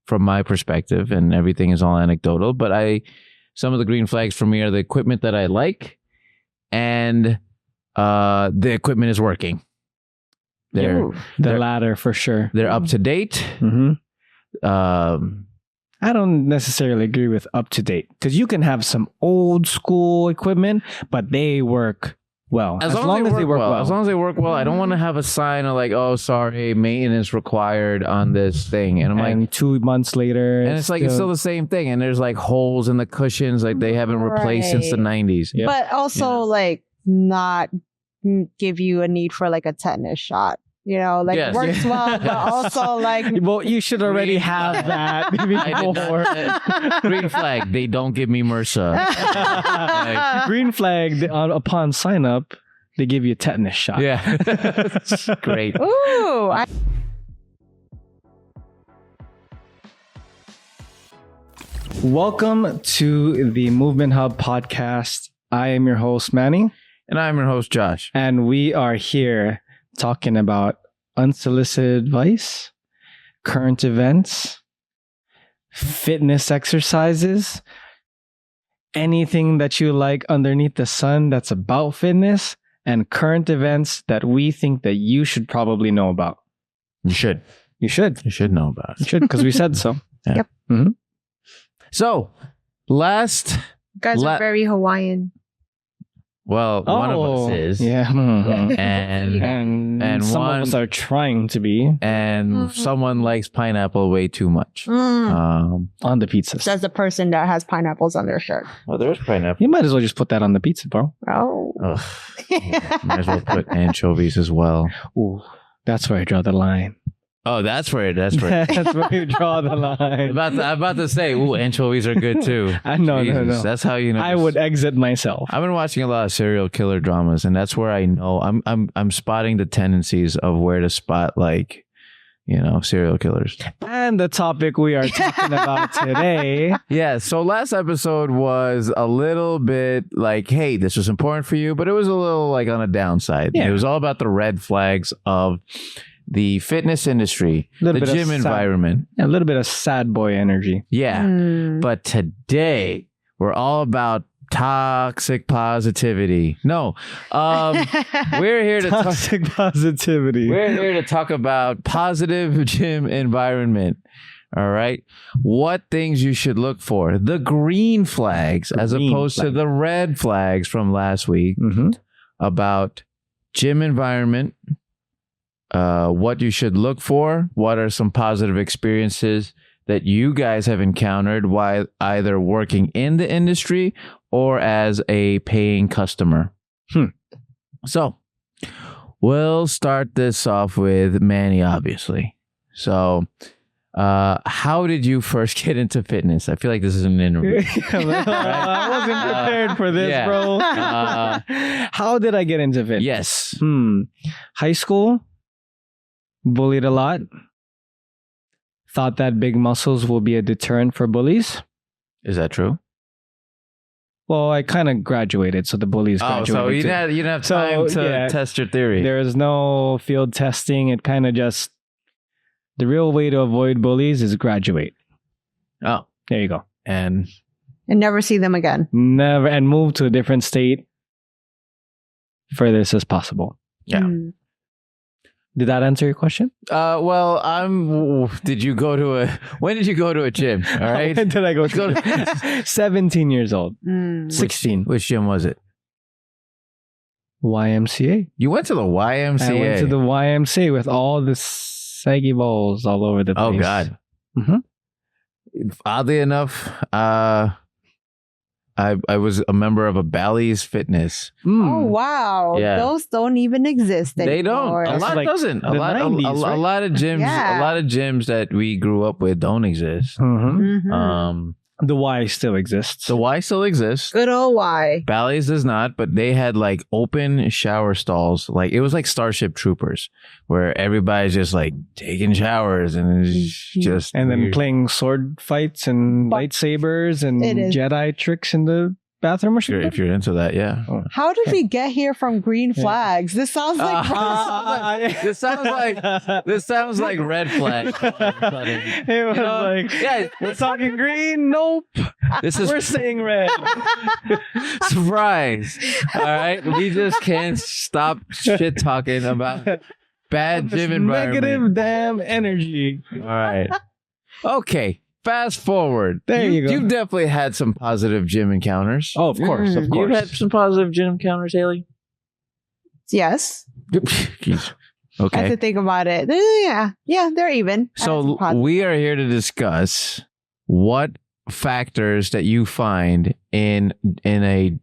from my perspective, and everything is all anecdotal. But some of the green flags for me are the equipment that I like, and the equipment is working. The latter for sure. They're up to date. I don't necessarily agree with up to date, because you can have some old school equipment, but they work well. As long as they work well. As long as they work well. I don't want to have a sign of like, oh, sorry, maintenance required on this thing. And I'm like, 2 months later. And it's still the same thing. And there's like holes in the cushions, like they haven't replaced since the 90s. Yep. But also like not give you a need for like a tetanus shot. Works well, but also like... Well, you should already have that. Green flag, they don't give me MRSA. Green flag, upon sign up, they give you a tetanus shot. Yeah. Great. Ooh. Welcome to the Movement Hub podcast. I am your host, Manny. And I'm your host, Josh. And we are here talking about unsolicited advice, current events, fitness exercises, anything that you like underneath the sun that's about fitness, and current events that we think that you should probably know about. You should. You should. You should know about it. You should, because we said so. Yeah. Yep. Mm-hmm. So, you guys are very Hawaiian. Well, one of us is. Yeah. Mm-hmm. And some of us are trying to be. And someone likes pineapple way too much. On the pizza. Says the person that has pineapples on their shirt. Oh, there's pineapple. You might as well just put that on the pizza, bro. Oh. Might as well put anchovies as well. Ooh, that's where I draw the line. Oh, that's where you draw the line. I'm about to say, ooh, anchovies are good too. No. That's how you know. I would exit myself. I've been watching a lot of serial killer dramas, and that's where I know I'm spotting the tendencies of where to spot serial killers. And the topic we are talking about today. Yeah, so last episode was a little bit like, hey, this was important for you, but it was a little like on a downside. Yeah. It was all about the red flags of the fitness industry, the gym environment. A little bit of sad boy energy. Yeah. But today, we're all about toxic positivity. No. We're here to toxic positivity. We're here to talk about positive gym environment. All right. What things you should look for. The green flags as opposed to the red flags from last week about gym environment. What you should look for, what are some positive experiences that you guys have encountered while either working in the industry or as a paying customer. So we'll start this off with Manny, obviously. So how did you first get into fitness? I feel like this is an interview. I wasn't prepared for this, bro. How did I get into fitness? Yes. High school. Bullied a lot. Thought that big muscles will be a deterrent for bullies. Is that true? Well, I kind of graduated, so the bullies graduated. So you didn't have time to test your theory. There was no field testing. It kind of just... The real way to avoid bullies is graduate. Oh. There you go. And never see them again. Never. And move to a different state furthest as possible. Yeah. Did that answer your question? Well, when did you go to a gym? All right. When did I go to 17 years old. 16. Which gym was it? YMCA. You went to the YMCA. I went to the YMCA with all the saggy balls all over the place. Oh, God. Oddly enough, I was a member of a Bally's Fitness. Oh, wow. Yeah. Those don't even exist anymore. They don't. A lot doesn't. A lot of gyms. A lot of gyms that we grew up with don't exist. The Y still exists. The Y still exists. Good old Y. Bally's does not, but they had like open shower stalls. Like it was like Starship Troopers, where everybody's just like taking showers and just then playing sword fights and lightsabers and Jedi tricks in the bathroom or something? If you're into that, yeah. How did we get here from green flags? This sounds like this sounds like red flag. It was like, yeah, we're talking green. Nope. We're saying red. Surprise. All right. We just can't stop shit talking about bad gym environment. Negative damn energy. All right. Okay. Fast forward. There you go. You've definitely had some positive gym encounters. Oh, of course. Of course. You've had some positive gym encounters, Haley? yes. Jeez. I have Okay. to think about it. Yeah, they're even. So we are here to discuss what factors that you find in a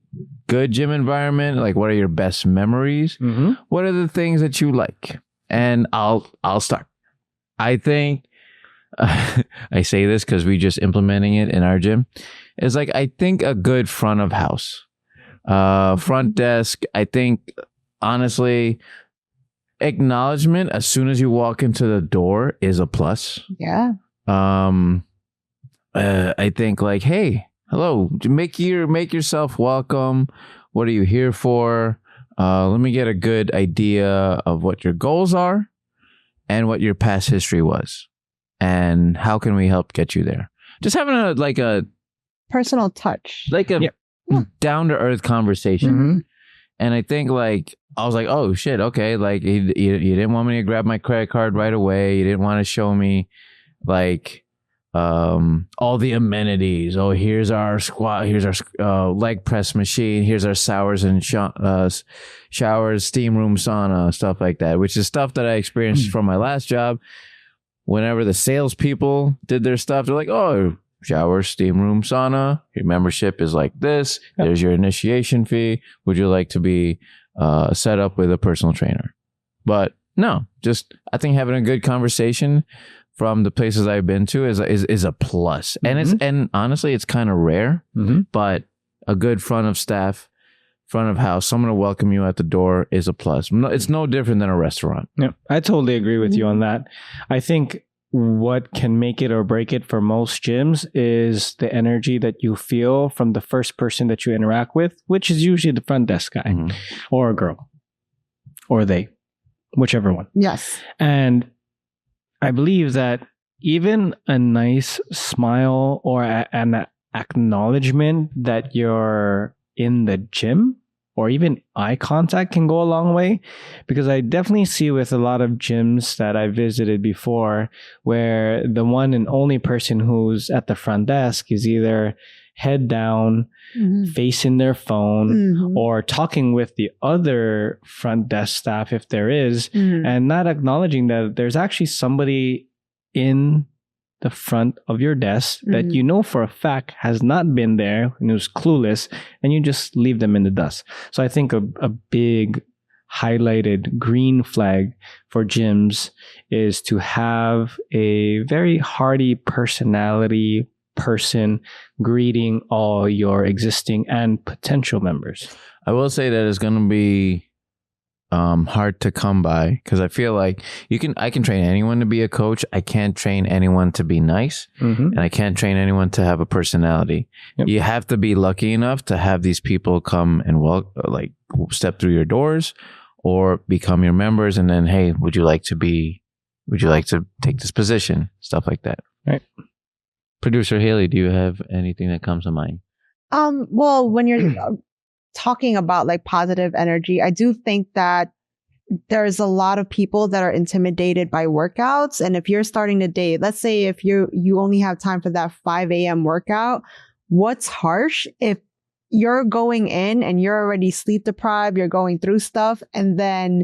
good gym environment. Like, what are your best memories? Mm-hmm. What are the things that you like? And I'll start. I think I say this because we just implementing it in our gym. It's like, I think a good front of house, front desk. I think honestly, acknowledgement as soon as you walk into the door is a plus. Yeah. I think like, hey, hello, make yourself welcome. What are you here for? Let me get a good idea of what your goals are and what your past history was. And how can we help get you there? Just having a personal touch. down to earth conversation. Mm-hmm. And I think like, I was like, oh shit, okay. Like you didn't want me to grab my credit card right away. You didn't want to show me like all the amenities. Oh, here's our squat. Here's our leg press machine. Here's our showers and showers, steam room, sauna, stuff like that, which is stuff that I experienced from my last job. Whenever the salespeople did their stuff, they're like, oh, shower, steam room, sauna. Your membership is like this. Yep. There's your initiation fee. Would you like to be set up with a personal trainer? But no, just I think having a good conversation from the places I've been to is a plus. Mm-hmm. And honestly, it's kind of rare, but a good front of house, someone to welcome you at the door is a plus. It's no different than a restaurant. Yeah, I totally agree with you on that. I think what can make it or break it for most gyms is the energy that you feel from the first person that you interact with, which is usually the front desk guy or a girl or they, whichever one. Yes. And I believe that even a nice smile or an acknowledgement that you're in the gym or even eye contact can go a long way, because I definitely see with a lot of gyms that I visited before where the one and only person who's at the front desk is either head down, facing their phone, or talking with the other front desk staff if there is, and not acknowledging that there's actually somebody in the front of your desk that you know for a fact has not been there and who's clueless, and you just leave them in the dust. So I think a big highlighted green flag for gyms is to have a very hearty personality person greeting all your existing and potential members. I will say that it's going to be hard to come by, because I feel like I can train anyone to be a coach. I can't train anyone to be nice, and I can't train anyone to have a personality. Yep. You have to be lucky enough to have these people come and step through your doors or become your members, and then, hey, would you like to take this position? Stuff like that. Right. Producer Haley, do you have anything that comes to mind? Well, when you're talking about like positive energy, I do think that there's a lot of people that are intimidated by workouts. And if you're starting the day, let's say if you only have time for that 5 a.m. workout, what's harsh if you're going in and you're already sleep deprived, you're going through stuff, and then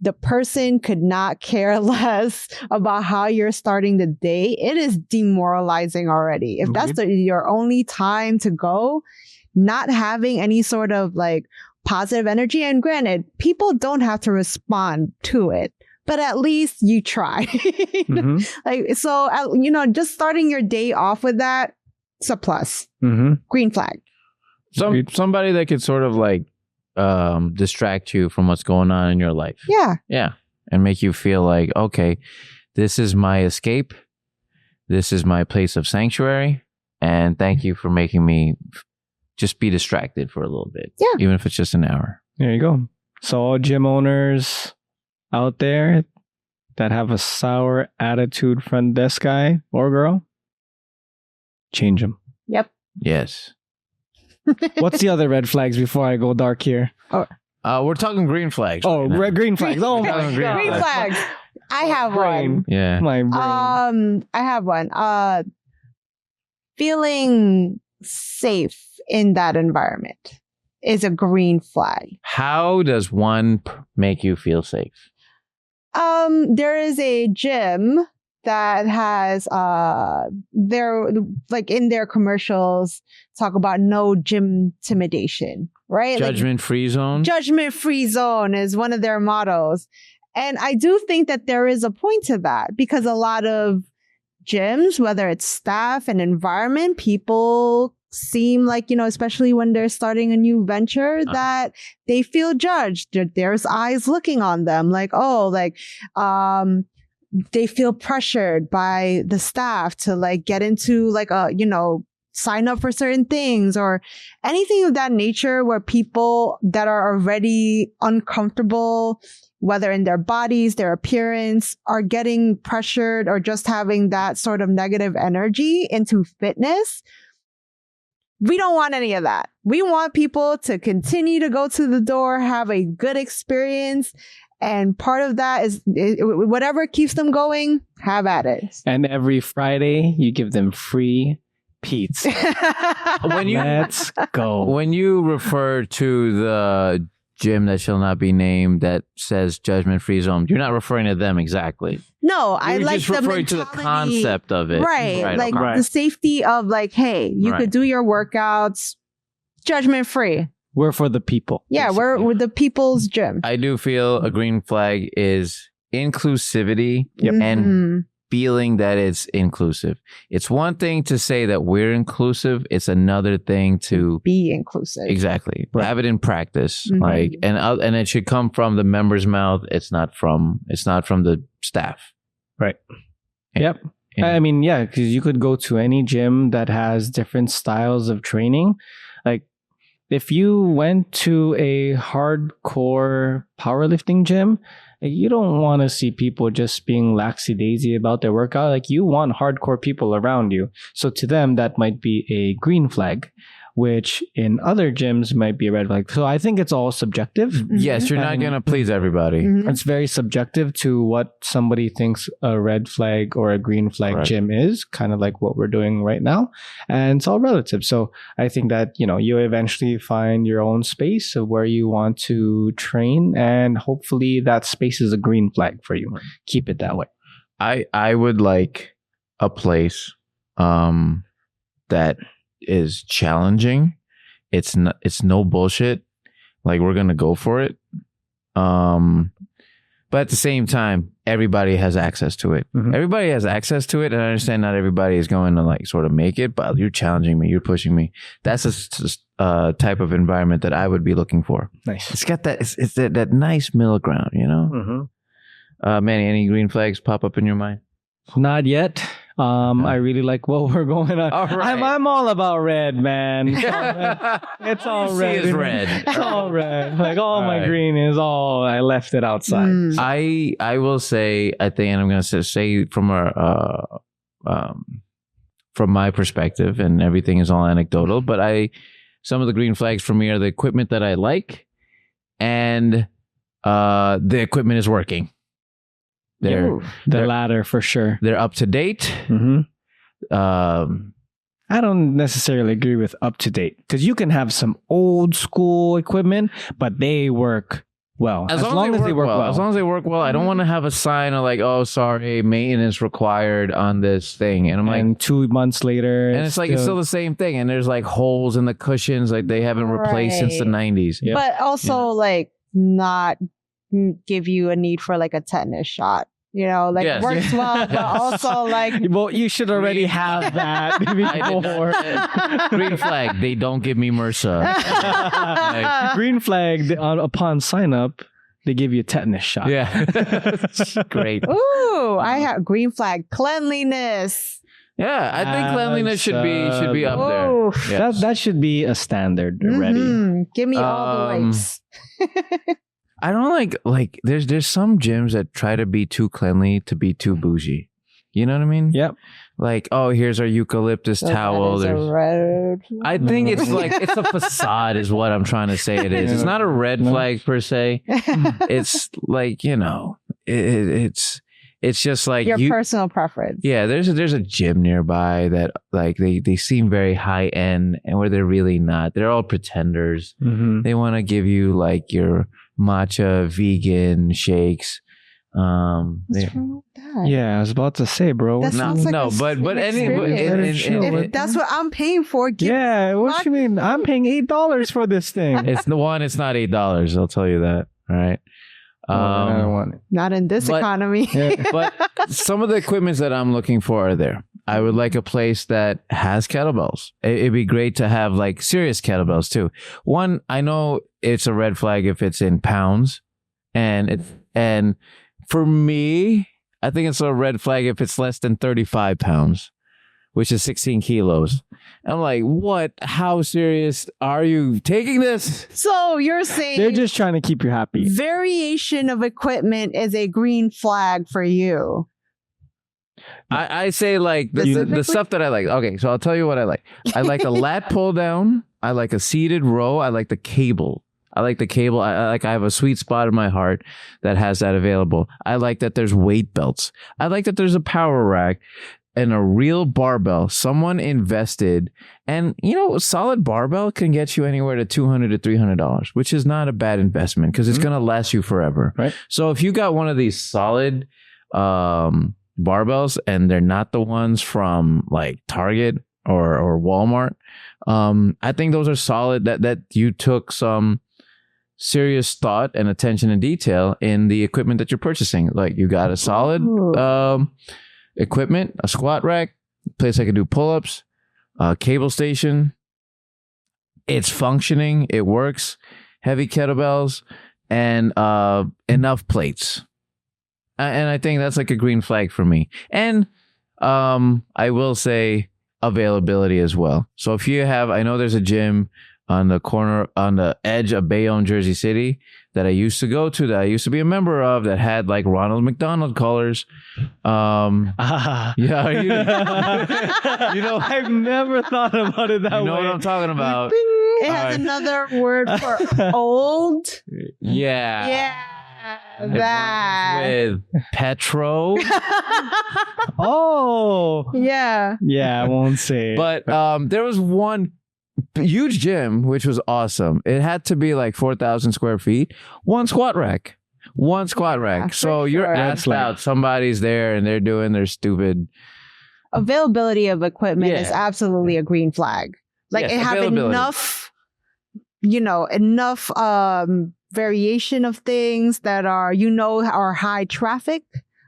the person could not care less about how you're starting the day. It is demoralizing already. If that's your only time to go, not having any sort of like positive energy. And granted, people don't have to respond to it, but at least you try. Just starting your day off with that, it's a plus. Green flag. Somebody that could sort of like distract you from what's going on in your life. Yeah. And make you feel like, okay, this is my escape. This is my place of sanctuary. And thank you for making me just be distracted for a little bit. Yeah. Even if it's just an hour. There you go. So all gym owners out there that have a sour attitude front desk guy or girl, change them. Yep. Yes. What's the other red flags before I go dark here? We're talking green flags. Oh, right now. green flags. Oh my Green God. Green flags. I have Brain. one. Yeah. My brain. I have one. Feeling safe in that environment is a green flag. How does one make you feel safe? There is a gym that has they're like in their commercials talk about no gym intimidation, right? Judgment-free zone? Judgment-free zone is one of their mottos. And I do think that there is a point to that because a lot of gyms, whether it's staff and environment, people seem like, especially when they're starting a new venture, that they feel judged. There's eyes looking on them like, they feel pressured by the staff to like get into like sign up for certain things or anything of that nature where people that are already uncomfortable, whether in their bodies, their appearance, are getting pressured or just having that sort of negative energy into fitness. We don't want any of that. We want people to continue to go to the door, have a good experience. And part of that is whatever keeps them going, have at it. And every Friday, you give them free pizza. Let's go. When you refer to the gym that shall not be named that says judgment-free zone, you're not referring to them exactly. No, I like just the referring to the concept of it. Right. Like okay. the safety of like, hey, you could do your workouts judgment-free. We're for the people. Yeah, basically. we're the people's gym. I do feel a green flag is inclusivity Mm-hmm. and feeling that it's inclusive. It's one thing to say that we're inclusive. It's another thing to be inclusive. Exactly. Right. Have it in practice. Mhm. Like, and it should come from the member's mouth. It's not from the staff. Right. Yep. And- I mean, yeah, because you could go to any gym that has different styles of training. Like, if you went to a hardcore powerlifting gym, you don't want to see people just being laxy-daisy about their workout. Like, you want hardcore people around you. So to them, that might be a green flag, which in other gyms might be a red flag. So I think it's all subjective. Yes, you're not And- going to please everybody. Mhm. It's very subjective to what somebody thinks a red flag or a green flag Right. gym is, kind of like what we're doing right now. And it's all relative. So I think that, you eventually find your own space of where you want to train, and hopefully that space is a green flag for you. Keep it that way. I would like a place that is challenging. It's no bullshit. Like, we're gonna go for it. But at the same time, everybody has access to it. Mhm. Everybody has access to it, and I understand not everybody is going to like sort of make it. But you're challenging me. You're pushing me. That's a type of environment that I would be looking for. Nice. It's got that. It's that nice middle ground. Manny, any green flags pop up in your mind? Not yet. I really like what we're going on. All right. I'm all about red, man. It's all You see red. is red. It's all red. Like all my right. green is all I left it outside. Mm. I will say, I think, and I'm going to say from my perspective, and everything is all anecdotal, but some of the green flags for me are the equipment that I like, and the equipment is working. The they're- latter for sure. They're up to date. Mm-hmm. Um, I don't necessarily agree with up to date, because you can have some old school equipment, but they work well. As long as they work well. As long as they work well. I don't want to have a sign of like, oh, sorry, maintenance required on this thing. And I'm like, And 2 months later, and it's like, it's still the same thing. And there's like holes in the cushions, like they haven't replaced since the 90s. Yep. But also like not give you a need for like a tetanus shot. Yes. Works well, but also like well, you should already have that before. Green flag, they don't give me MRSA. Green flag, upon sign up, they give you a tetanus shot. Yeah. Great. ooh, I have green flag cleanliness. Yeah, I think cleanliness should be up there. Oh, Yes. That should be a standard already. Give me all the wipes. I don't like there's some gyms that try to be too cleanly to be too bougie. You know what I mean? Yep. Like, oh, here's our eucalyptus towel. I think it's like it's a facade is what I'm trying to say it is. It's not a red flag per se. It's like, it's just like your personal preference. Yeah, there's a gym nearby that like they seem very high end and where they're really not. They're all pretenders. Mm-hmm. They want to give you like your matcha vegan shakes. What's wrong with that? Yeah, I was about to say, bro. That sounds like a but experience. If that's what I'm paying for. What you mean? I'm paying $8 for this thing. It's not $8. I'll tell you that. All right. I don't want it. Not in this economy. But some of the equipments that I'm looking for are there. I would like a place that has kettlebells. It'd be great to have like serious kettlebells too. One, I know it's a red flag if it's in pounds, and for me, I think it's a red flag if it's less than 35 pounds, which is 16 kilos. I'm like, what? How serious are you taking this? So you're saying they're just trying to keep you happy. Variation of equipment is a green flag for you. I say like the stuff that I like. Okay, so I'll tell you what I like. I like a lat pull down. I like a seated row. I like the cable. I have a sweet spot in my heart that has that available. I like that there's weight belts. I like that there's a power rack and a real barbell. Someone invested, and a solid barbell can get you anywhere to $200 to $300, which is not a bad investment because it's going to last you forever. Right. So if you got one of these solid barbells and they're not the ones from like Target or Walmart, I think those are solid. That you took some serious thought and attention and detail in the equipment that you're purchasing. Like you got a solid equipment, a squat rack, place I can do pull-ups, cable station. It's functioning. It works. Heavy kettlebells and enough plates. And I think that's like a green flag for me. And I will say availability as well. So if you have, I know there's a gym on the edge of Bayonne, Jersey City that I used to go to, that I used to be a member of, that had like Ronald McDonald colors. Yeah, I've never thought about it that way. You know what I'm talking about. It has another word for old. Yeah. Yeah. That. With Petro. Oh. Yeah. Yeah, I won't say it. But there was one huge gym, which was awesome. It had to be like 4,000 square feet. One squat rack. So you're asked out. Somebody's there and they're doing their stupid. Availability of equipment is absolutely a green flag. Like it have enough, variation of things that are high traffic,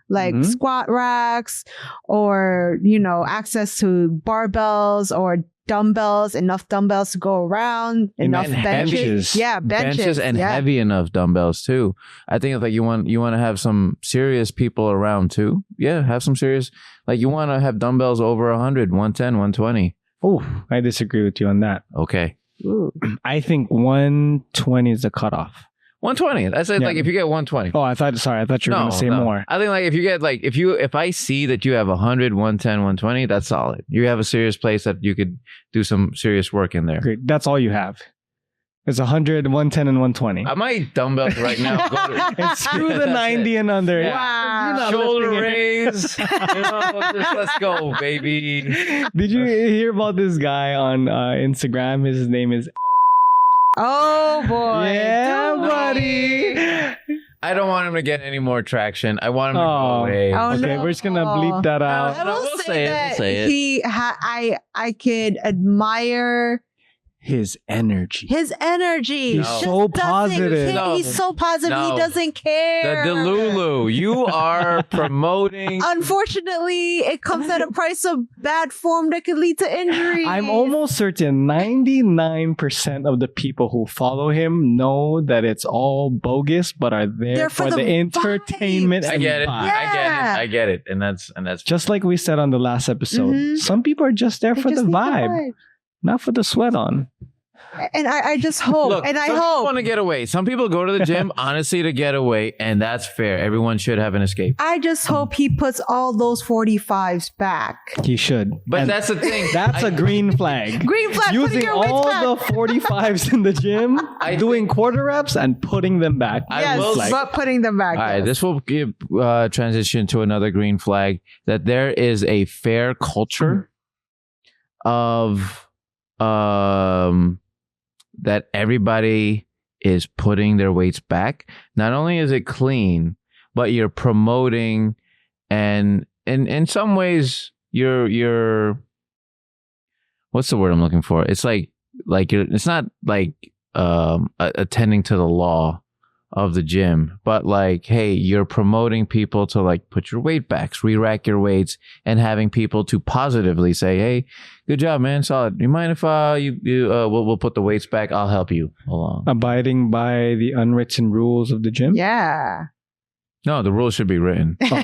like squat racks or, access to barbells or dumbbells, enough dumbbells to go around, enough benches. Yeah, benches and heavy enough dumbbells too. I think like you want to have some serious people around too. Yeah, have some serious, like you want to have dumbbells over 100, 110, 120. Oh, I disagree with you on that. Okay. Ooh. I think 120 is the cutoff. 120. That's it. Yeah. Like if you get 120. Oh, I thought you were going to say more. I think like if you get like if I see that you have 100, 110, 120, that's solid. You have a serious place that you could do some serious work in there. Great. That's all you have. It's 100, 110, and 120. My dumbbells right now go to and screw the 90 and under. Yeah. Wow. Shoulder raise. Let's go, baby. Did you hear about this guy on Instagram? His name is. Oh boy. Yeah, buddy. I don't want him to get any more traction. I want him to go away. Oh, okay, no. we're just gonna bleep that out. I will say that it. I could admire His energy. His energy. He's just so doesn't positive. care. No. He's so positive. No. He doesn't care. The Delulu. You are promoting. Unfortunately, it comes at a price of bad form that could lead to injury. I'm almost certain 99% of the people who follow him know that it's all bogus, but are there They're for for the the entertainment. I and get it. vibe. Yeah. I get it. And that's Just like we said on the last episode, Mhm. some people are just there They for just the need vibe, not for the sweat on. And I just hope, Look, and I some people hope, want to get away. Some people go to the gym honestly to get away, and that's fair. Everyone should have an escape. I just hope he puts all those 45s back. He should. But And that's the thing. that's a green flag. Green flag, putting Using your weights all back. the 45s in the gym, doing quarter reps and putting them back. Yes, will but putting them back. All right, yes. this will give transition to another green flag that there is a fair culture of that everybody is putting their weights back. Not only is it clean, but you're promoting, and in some ways you're what's the word I'm looking for? It's like it's not like attending to the law of the gym, but like, hey, you're promoting people to like put your weight backs, re-rack your weights, and having people to positively say, hey, good job, man, solid. You mind if we'll put the weights back? I'll help you along. Abiding by the unwritten rules of the gym. Yeah. No, the rules should be written. There's Put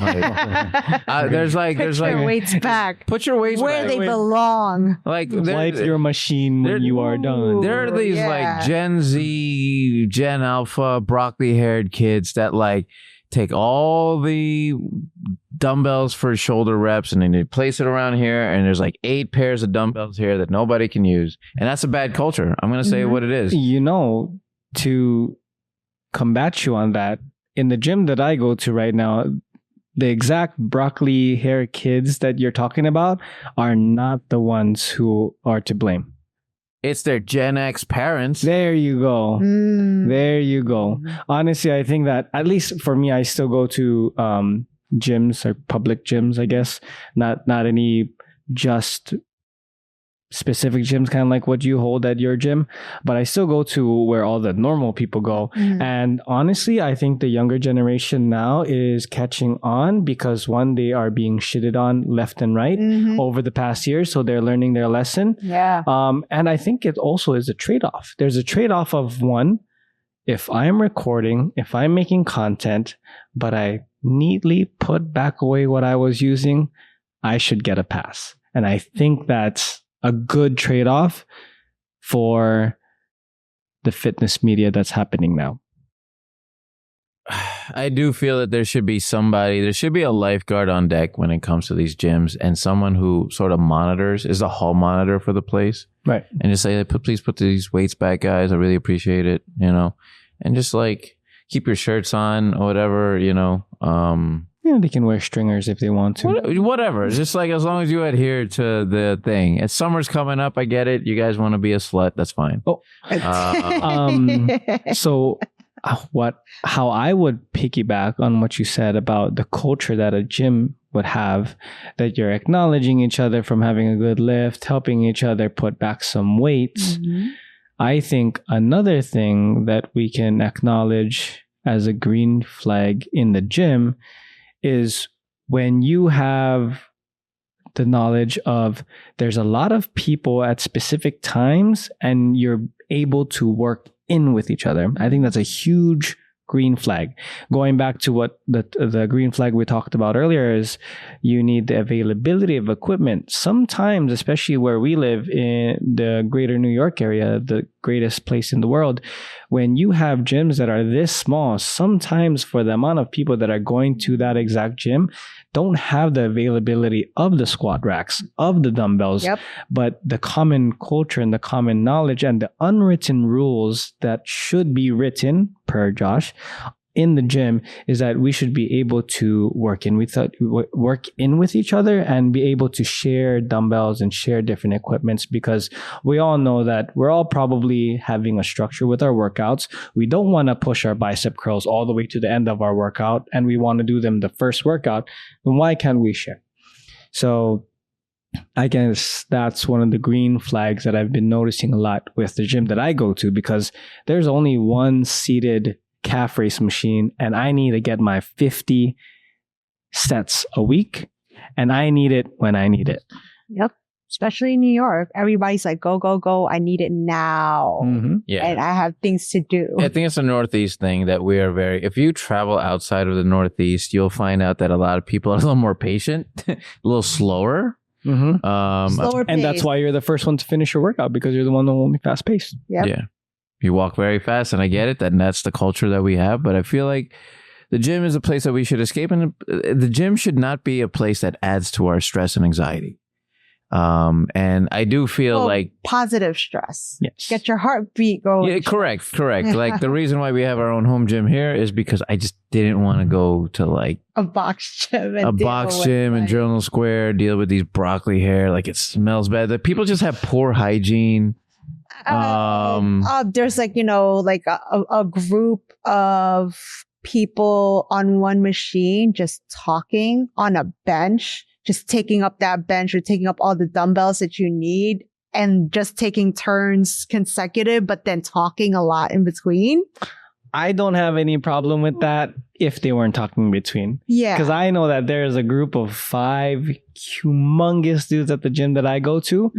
your like weights back put your weights where back. they belong. Like Light your machine when you are done. There are these Yeah. like Gen Z, Gen Alpha, broccoli haired kids that like take all the dumbbells for shoulder reps and then they place it around here and there's like 8 pairs of dumbbells here that nobody can use. And that's a bad culture. I'm going to say Mhm. what it is. You know, to combat you on that, in the gym that I go to right now, the exact broccoli hair kids that you're talking about are not the ones who are to blame. It's their Gen X parents. There you go. Mm. There you go. Honestly, I think that at least for me, I still go to gyms or public gyms, I guess. Not any just specific gyms, kind of like what you hold at your gym. But I still go to where all the normal people go. Mhm. And honestly, I think the younger generation now is catching on because one, they are being shitted on left and right Mhm. over the past year. So they're learning their lesson. Yeah. And I think it also is a trade-off. There's a trade-off of one, if I'm recording, if I'm making content, but I neatly put back away what I was using, I should get a pass. And I think that's a good trade-off for the fitness media that's happening now. I do feel that there should be a lifeguard on deck when it comes to these gyms and someone who sort of monitors, is a hall monitor for the place. Right. And just say, please put these weights back, guys. I really appreciate it, and just like keep your shirts on or whatever, Yeah, they can wear stringers if they want to. whatever. Just like as long as you adhere to the thing. It's summer's coming up. I get it. You guys want to be a slut. That's fine. Oh. So how I would piggyback on what you said about the culture that a gym would have, that you're acknowledging each other from having a good lift, helping each other put back some weights. Mhm. I think another thing that we can acknowledge as a green flag in the gym is when you have the knowledge of there's a lot of people at specific times and you're able to work in with each other. I think that's a huge green flag. Going back to what the green flag we talked about earlier is you need the availability of equipment. Sometimes, especially where we live in the greater New York area, the greatest place in the world, when you have gyms that are this small, sometimes for the amount of people that are going to that exact gym, don't have the availability of the squat racks, of the dumbbells, Yep. but the common culture and the common knowledge and the unwritten rules that should be written, per Josh, in the gym is that we should be able to work in with each other and be able to share dumbbells and share different equipments, because we all know that we're all probably having a structure with our workouts. We don't want to push our bicep curls all the way to the end of our workout and we want to do them the first workout. Then why can't we share? So I guess that's one of the green flags that I've been noticing a lot with the gym that I go to, because there's only one seated calf raise machine and I need to get my 50 sets a week, and I need it when I need it. Yep. Especially in New York, everybody's like, go, go, go. I need it now. Mm-hmm. Yeah. And I have things to do. I think it's a Northeast thing that we are very, if you travel outside of the Northeast, you'll find out that a lot of people are a little more patient, a little slower. Mm-hmm. Slower pace. And that's why you're the first one to finish your workout, because you're the one that will be fast paced. Yep. Yeah. You walk very fast, and I get it, and that's the culture that we have. But I feel like the gym is a place that we should escape, and the gym should not be a place that adds to our stress and anxiety. And I do feel like positive stress. Yes. Get your heartbeat going. Yeah, correct. Like the reason why we have our own home gym here is because I just didn't want to go to like a box gym and in Journal Square, deal with these broccoli hair, like it smells bad. The people just have poor hygiene. There's like, like a group of people on one machine just talking on a bench, just taking up that bench or taking up all the dumbbells that you need and just taking turns consecutive, but then talking a lot in between. I don't have any problem with that if they weren't talking in between. Yeah. Because I know that there's a group of 5 humongous dudes at the gym that I go to,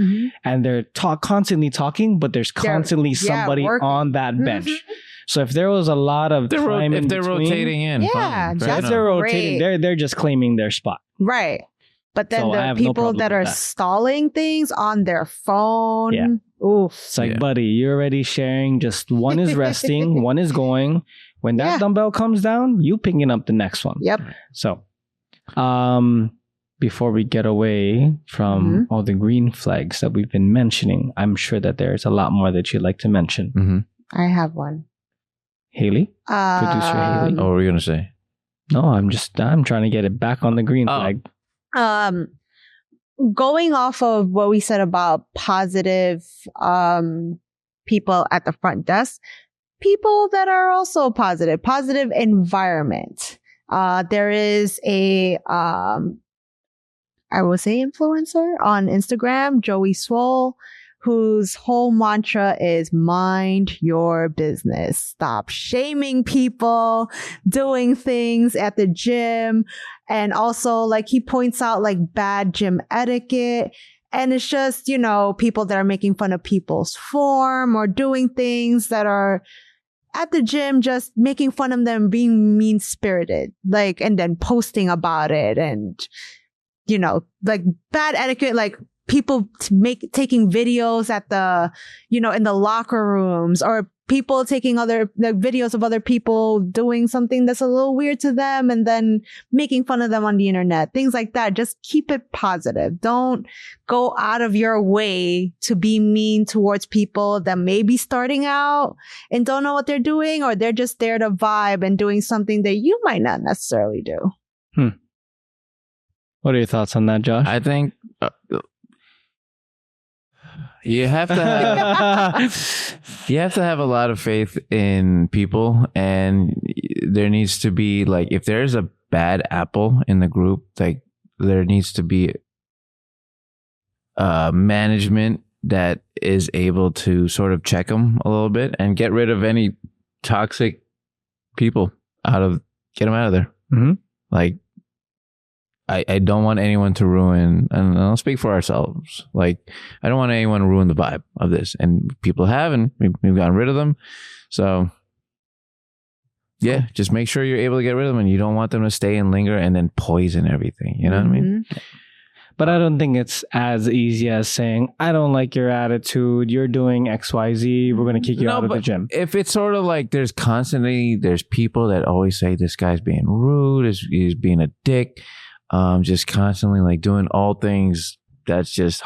and they're constantly talking, but there's constantly somebody on that bench. So if there was a lot of time if they're rotating in, yeah, as they're rotating, they're just claiming their spot. Right. But then the people that are stalling things on their phone. Oof. It's like, buddy, you're already sharing. Just one is resting, one is going. When that dumbbell comes down, you picking up the next one. Yep. So, before we get away from all the green flags that we've been mentioning, I'm sure that there's a lot more that you'd like to mention. I have one. Haley? Producer Haley? Oh, what were you going to say? No, I'm trying to get it back on the green flag. Going off of what we said about positive people at the front desk, people that are also positive environment. There is a I will say influencer on Instagram, Joey Swole, whose whole mantra is mind your business. Stop shaming people doing things at the gym. And also, like, he points out like bad gym etiquette. And it's just, people that are making fun of people's form or doing things that are at the gym, just making fun of them being mean spirited, like, and then posting about it. And, like bad etiquette, like, people taking videos at the, in the locker rooms, or people taking other videos of other people doing something that's a little weird to them and then making fun of them on the internet, things like that. Just keep it positive. Don't go out of your way to be mean towards people that may be starting out and don't know what they're doing, or they're just there to vibe and doing something that you might not necessarily do. What are your thoughts on that, Josh? I think you have to have a lot of faith in people, and there needs to be, like, if there's a bad apple in the group, like, there needs to be management that is able to sort of check them a little bit and get rid of any toxic people get them out of there. Like, I don't want anyone to ruin, and I'll speak for ourselves. Like, I don't want anyone to ruin the vibe of this, and people have, and we've gotten rid of them. So, yeah, just make sure you're able to get rid of them, and you don't want them to stay and linger and then poison everything. You know what I mean? But I don't think it's as easy as saying, I don't like your attitude, you're doing XYZ, we're going to kick you out of the gym. If it's sort of like there's people that always say this guy's being rude, he's being a dick. Just constantly like doing all things that's just,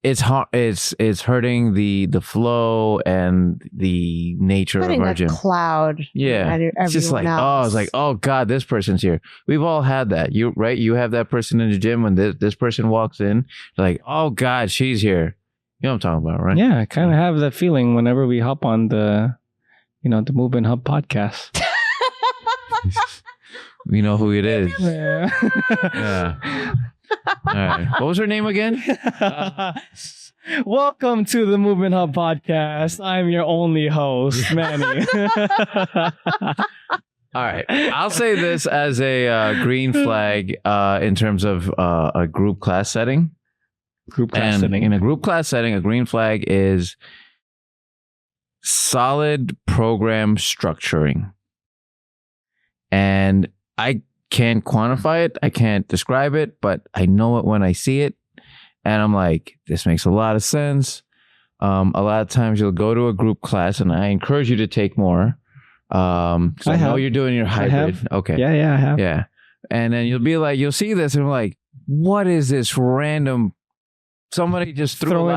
it's hard. It's hurting the flow and the nature of our gym. Cloud. Yeah. It's just like, it's like, oh God, this person's here. We've all had that. You have that person in the gym when this person walks in, like, oh God, she's here. You know what I'm talking about, right? Yeah. I kind of have that feeling whenever we hop on the Movement Hub podcast. We know who it is. Yeah. Yeah. All right. What was her name again? Welcome to the Movement Hub podcast. I'm your only host, Manny. All right. I'll say this as a green flag in terms of a group class setting. In a group class setting, a green flag is solid program structuring. And I can't quantify it. I can't describe it, but I know it when I see it. And I'm like, this makes a lot of sense. A lot of times you'll go to a group class, and I encourage you to take more. I know you're doing your hybrid. Okay. Yeah, I have. Yeah. And then you'll see this and I'm like, what is this random? Somebody just threw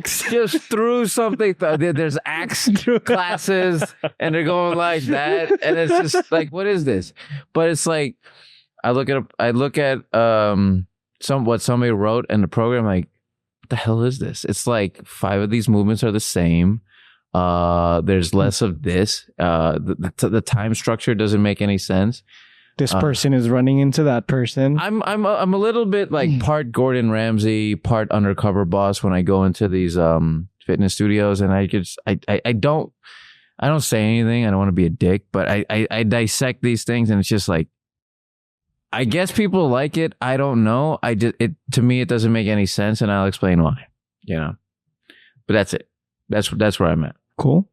just threw something. There's axe classes and they're going like that. And it's just like, what is this? But it's like, I look at what somebody wrote in the program, like, what the hell is this? It's like 5 of these movements are the same. There's less of this. The time structure doesn't make any sense. This person is running into that person. I'm a little bit like part Gordon Ramsay, part undercover boss when I go into these fitness studios, and I don't say anything. I don't want to be a dick, but I dissect these things, and it's just like, I guess people like it. I don't know. To me it doesn't make any sense, and I'll explain why. But that's it. That's where I'm at. Cool.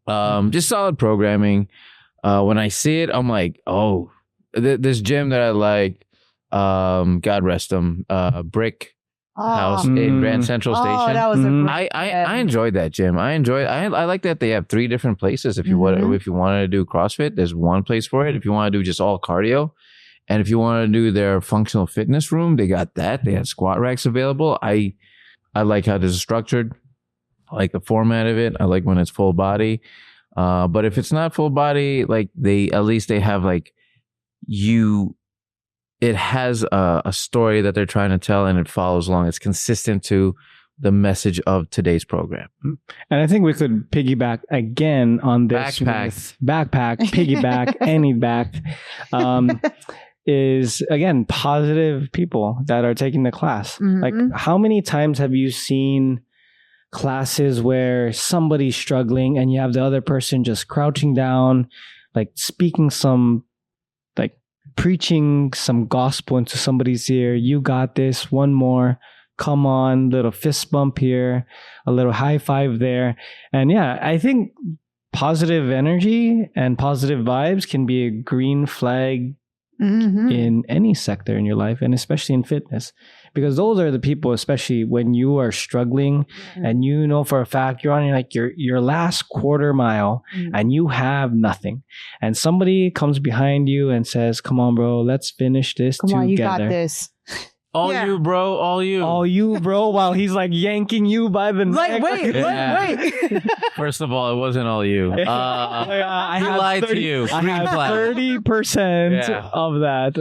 Just solid programming. When I see it, I'm like, oh. This gym that I like, God rest him, Brick House in Grand Central Station. That was I enjoyed that gym. I like that they have 3 different places. If you wanted to do CrossFit, there's one place for it. If you want to do just all cardio, and if you want to do their functional fitness room, they got that. They had squat racks available. I like how this is structured. I like the format of it. I like when it's full body. But if it's not full body, like they have like, it has a story that they're trying to tell, and it follows along. It's consistent to the message of today's program. And I think we could piggyback again on this. Backpack, piggyback, any back. Is again positive people that are taking the class. Like, how many times have you seen classes where somebody's struggling and you have the other person just crouching down, like speaking preaching some gospel into somebody's ear? You got this, one more, come on, little fist bump here, a little high five there. And yeah, I think positive energy and positive vibes can be a green flag in any sector in your life, and especially in fitness, because those are the people, especially when you are struggling and you know for a fact you're on your last quarter mile and you have nothing, and somebody comes behind you and says, come on bro, let's finish this together. Come on, you got this. You, bro, all you, bro, while he's like yanking you by the neck. Wait. First of all, it wasn't all you. I lied to you. I have 30% of that.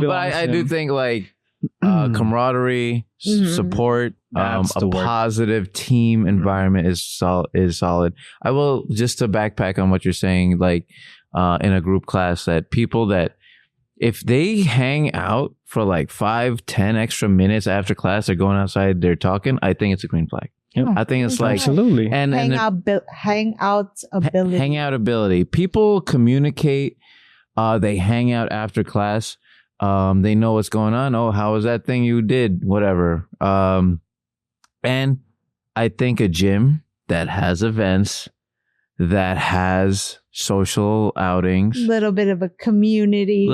But I do think like camaraderie, support, a positive team environment is solid. I will, just to backpack on what you're saying, like in a group class, that people that if they hang out for like 5-10 extra minutes after class, they're going outside, they're talking, I think it's a green flag. Yep. I think it's like absolutely hangout ability. People communicate. They hang out after class. They know what's going on. Oh, how was that thing you did? Whatever. And I think a gym that has events, that has social outings, little bit of a community,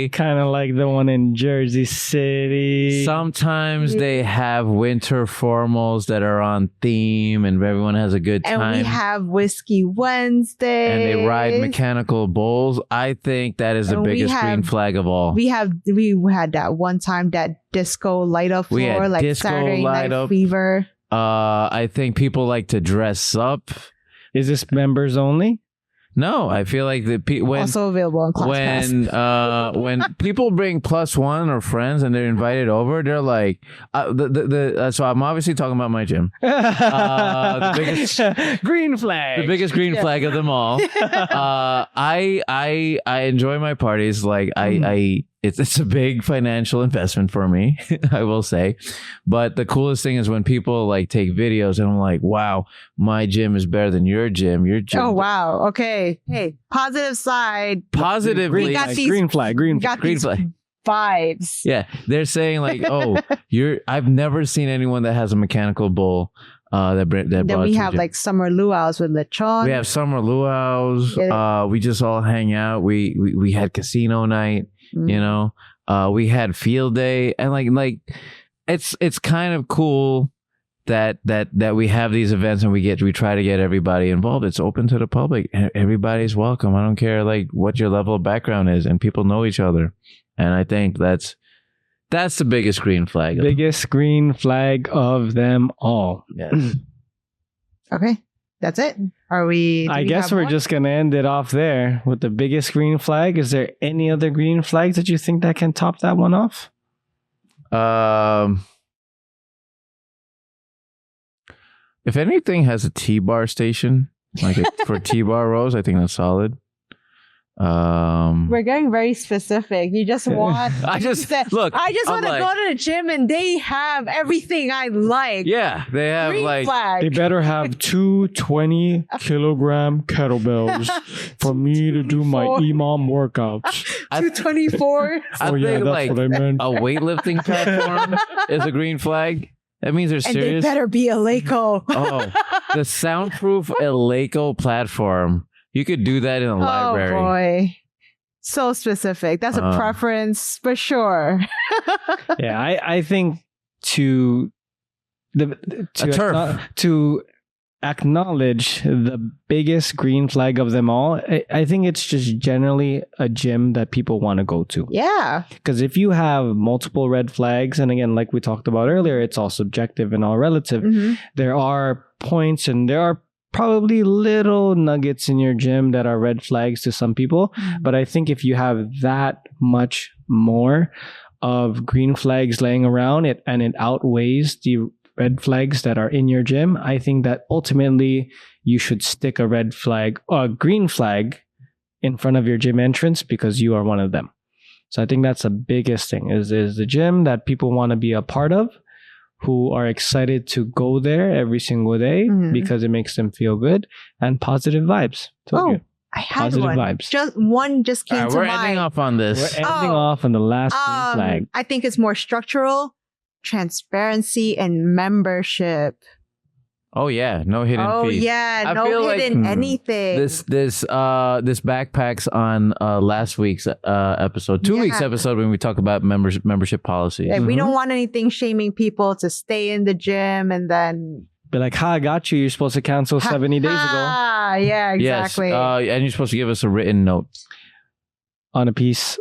kind of like the one in Jersey City. Sometimes they have winter formals that are on theme and everyone has a good time, and we have Whiskey Wednesday, and they ride mechanical bulls. I think that is the biggest green flag of all. We had that one time, that disco light up floor, like Saturday Night Fever. I think people like to dress up. Is this members only? No, I feel like also available in class when people bring +1 or friends and they're invited over, they're like, so I'm obviously talking about my gym. The biggest green flag. The biggest green flag of them all. I enjoy my parties. Like I it's a big financial investment for me, I will say. But the coolest thing is when people like take videos and I'm like, wow, my gym is better than your gym. Your gym. Oh, wow. Okay. Hey, positive side. Positively. We got these- green flag. we got Green these flag. vibes. Yeah. They're saying like, oh, I've never seen anyone that has a mechanical bull. That Then brought we to the have gym. like summer luau's with lechon. We have summer luau's. Yeah. We just all hang out. We had casino night. Mm. You know, we had field day, and like it's kind of cool that we have these events and we try to get everybody involved. It's open to the public. Everybody's welcome. I don't care like what your level of background is, and people know each other. And I think that's the biggest green flag. Biggest green flag of them all. Yes. Okay. That's it. Are we? I guess we're just going to end it off there with the biggest green flag. Is there any other green flags that you think that can top that one off? If anything has a T-bar station, like for T-bar rows, I think that's solid. We're getting very specific. You just want. I just I look. just want to like, go to the gym and they have everything I like. Yeah, they have Green like flag. They better have 2 20-kilogram kettlebells for me to do my imam workouts. 224. I Oh, yeah, think that's like what I meant. a weightlifting platform is a green flag. That means they're And they serious. better be a Laco. Oh, the soundproof Eleiko platform. You could do that in a library. Oh boy. So specific. That's a preference for sure. Yeah, I think to acknowledge the biggest green flag of them all, I think it's just generally a gym that people want to go to. Yeah. Because if you have multiple red flags, and again, like we talked about earlier, it's all subjective and all relative. Mm-hmm. There are points and there are probably little nuggets in your gym that are red flags to some people. Mm-hmm. But I think if you have that much more of green flags laying around it and it outweighs the red flags that are in your gym, I think that ultimately you should stick a green flag in front of your gym entrance because you are one of them. So I think that's the biggest thing is the gym that people want to be a part of, who are excited to go there every single day because it makes them feel good, and positive vibes. Told you. I had Positive one. vibes. Just one just came to We're mind. ending off on this. We're ending off on the last green flag. I think it's more structural, transparency, and membership. Oh yeah, no hidden Oh fees. yeah, I no feel hidden like, anything. This backpacks on last week's episode, 2 weeks episode when we talk about membership policy. Like, we don't want anything shaming people to stay in the gym and then Be like, I got you. You're supposed to cancel 70 days ago Ah, yeah, exactly. Yes, and you're supposed to give us a written note on a piece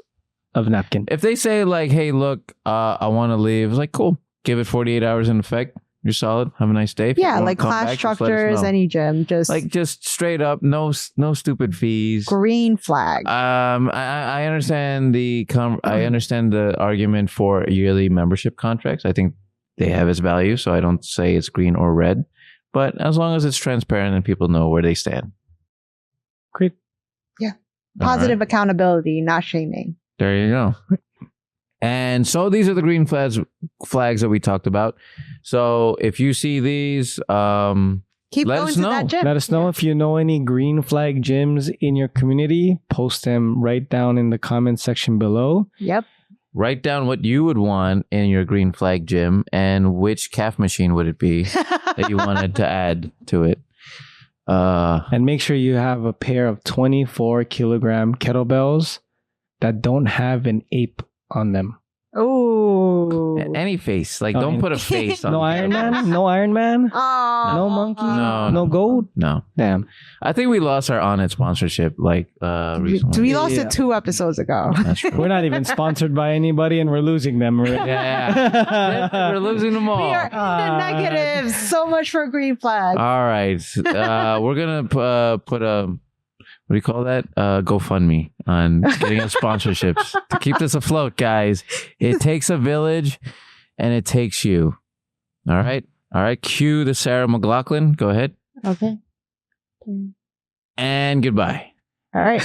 of napkin. if they say like, "Hey, look, I want to leave." It's like, cool. Give it 48 hours in effect. You're solid. Have a nice day. If you Yeah, wanna like come class back, just let us structures, know. any gym, just Just straight up, no stupid fees. green flag. I understand I understand the argument for yearly membership contracts. I think they have its value, so I don't say it's green or red. But as long as it's transparent and people know where they stand. Great. Positive accountability, not shaming. There you go. And so these are the green flags that we talked about. So if you see these, Keep let going us to know. that gym. Let us know if you know any green flag gyms in your community. Post them right down in the comment section below. Yep. write down what you would want in your green flag gym and which calf machine would it be that you wanted to add to it. And make sure you have a pair of 24-kilogram kettlebells that don't have an ape on them. Oh. Any face. Like, don't put a face on No the Iron kettlebell. Man? No Iron Man? Oh. No monkey? No. No gold? No. Damn. I think we lost our On It sponsorship recently. We lost Yeah. it 2 episodes ago. That's true. We're not even sponsored by anybody and we're losing them already. Yeah. We're losing them all. We are in the negatives. So much for green flag. All right. We're going to put a, what do you call that? GoFundMe on getting us sponsorships to keep this afloat, guys. It takes a village and it takes you. All right. All right. Cue the Sarah McLachlan. Go ahead. Okay. And goodbye. All right.